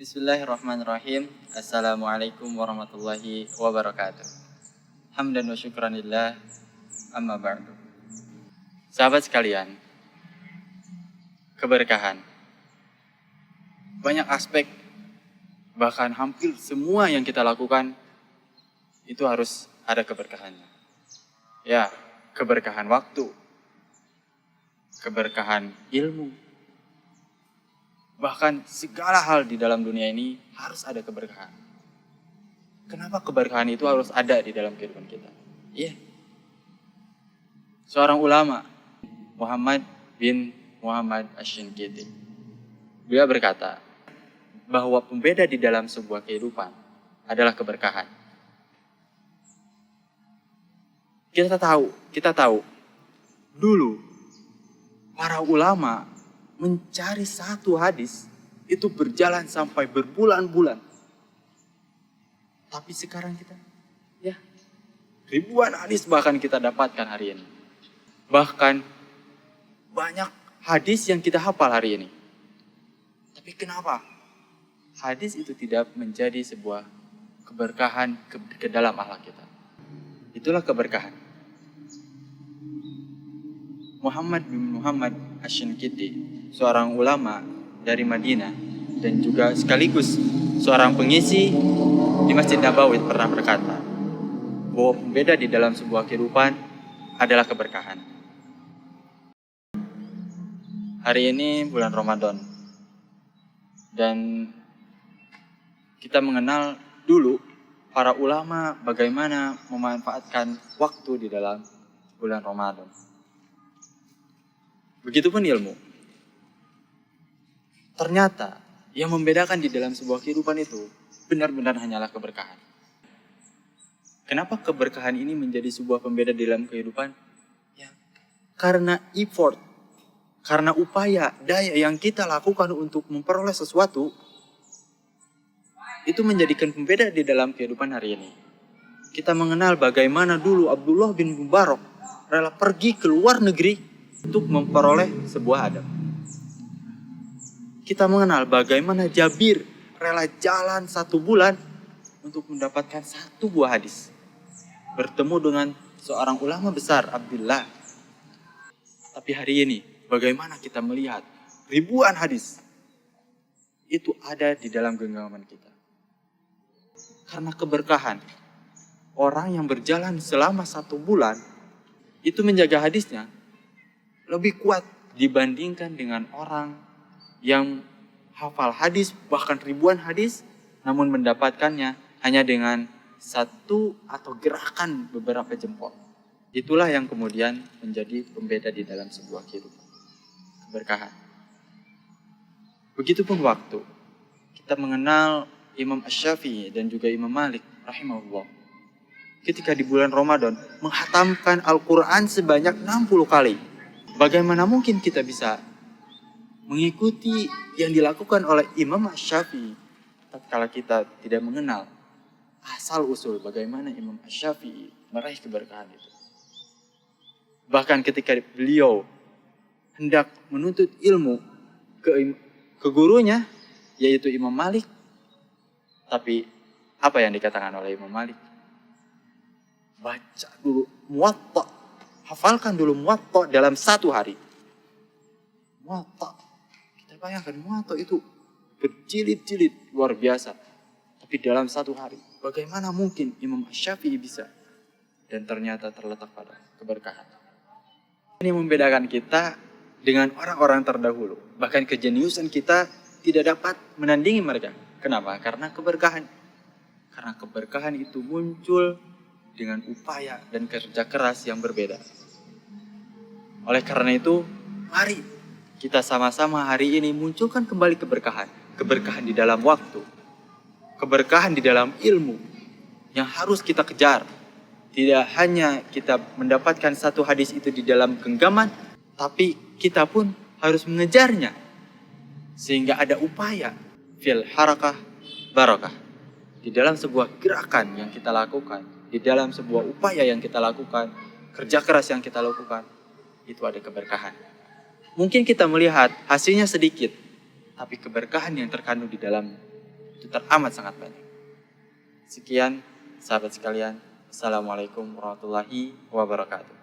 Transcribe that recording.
Bismillahirrahmanirrahim. Assalamualaikum warahmatullahi wabarakatuh. Hamdan wa syukranillah, amma ba'du. Sahabat sekalian, keberkahan. Banyak aspek, bahkan hampir semua yang kita lakukan itu harus ada keberkahannya. Ya, keberkahan waktu, keberkahan ilmu, bahkan segala hal di dalam dunia ini harus ada keberkahan. Kenapa keberkahan itu harus ada di dalam kehidupan kita? Iya. Seorang ulama, Muhammad bin Muhammad Asy-Shinqiti, beliau berkata bahwa pembeda di dalam sebuah kehidupan adalah keberkahan. Kita tahu dulu para ulama mencari satu hadis itu berjalan sampai berbulan-bulan. Tapi sekarang kita, ya, ribuan hadis bahkan kita dapatkan hari ini. Bahkan banyak hadis yang kita hafal hari ini. Tapi kenapa hadis itu tidak menjadi sebuah keberkahan ke dalam akhlak kita? Itulah keberkahan. Muhammad bin Muhammad Asy-Shinqiti, seorang ulama dari Madinah dan juga sekaligus seorang pengisi di Masjid Nabawi, pernah berkata bahwa pembeda di dalam sebuah kehidupan adalah keberkahan. Hari ini bulan Ramadan dan kita mengenal dulu para ulama bagaimana memanfaatkan waktu di dalam bulan Ramadan. Begitupun ilmu. Ternyata yang membedakan di dalam sebuah kehidupan itu benar-benar hanyalah keberkahan. Kenapa keberkahan ini menjadi sebuah pembeda di dalam kehidupan? Ya, karena effort, karena upaya, daya yang kita lakukan untuk memperoleh sesuatu, itu menjadikan pembeda di dalam kehidupan hari ini. Kita mengenal bagaimana dulu Abdullah bin Mubarak rela pergi ke luar negeri untuk memperoleh sebuah adab. Kita mengenal bagaimana Jabir rela jalan 1 bulan untuk mendapatkan 1 buah hadis. Bertemu dengan seorang ulama besar, Abdullah. Tapi hari ini, bagaimana kita melihat ribuan hadis itu ada di dalam genggaman kita. Karena keberkahan, orang yang berjalan selama 1 bulan itu menjaga hadisnya lebih kuat dibandingkan dengan orang yang hafal hadis bahkan ribuan hadis namun mendapatkannya hanya dengan 1 atau gerakan beberapa jempol. Itulah yang kemudian menjadi pembeda di dalam sebuah kehidupan. Keberkahan. Begitupun waktu. Kita mengenal Imam Asy-Syafi'i dan juga Imam Malik rahimahullah. Ketika di bulan Ramadan menghatamkan Al-Quran sebanyak 60 kali. Bagaimana mungkin kita bisa mengikuti yang dilakukan oleh Imam Asy-Syafi'i tatkala kita tidak mengenal asal usul bagaimana Imam Asy-Syafi'i meraih keberkahan itu. Bahkan ketika beliau hendak menuntut ilmu ke gurunya yaitu Imam Malik, tapi apa yang dikatakan oleh Imam Malik? Baca dulu Muwatta, hafalkan dulu Muwatta dalam 1 hari. Muwatta, kita bayangkan Muwatta itu berjilid-jilid luar biasa. Tapi dalam 1 hari, bagaimana mungkin Imam Asy-Syafi'i bisa? Dan ternyata terletak pada keberkahan. Ini membedakan kita dengan orang-orang terdahulu. Bahkan kejeniusan kita tidak dapat menandingi mereka. Kenapa? Karena keberkahan. Karena keberkahan itu muncul dengan upaya dan kerja keras yang berbeda. Oleh karena itu, mari kita sama-sama hari ini munculkan kembali keberkahan. Keberkahan di dalam waktu. Keberkahan di dalam ilmu yang harus kita kejar. Tidak hanya kita mendapatkan 1 hadis itu di dalam genggaman, tapi kita pun harus mengejarnya. Sehingga ada upaya fil harakah barakah. Di dalam sebuah gerakan yang kita lakukan, di dalam sebuah upaya yang kita lakukan, kerja keras yang kita lakukan, itu ada keberkahan. Mungkin kita melihat hasilnya sedikit, tapi keberkahan yang terkandung di dalamnya Itu teramat sangat banyak. Sekian sahabat sekalian. Assalamualaikum warahmatullahi wabarakatuh.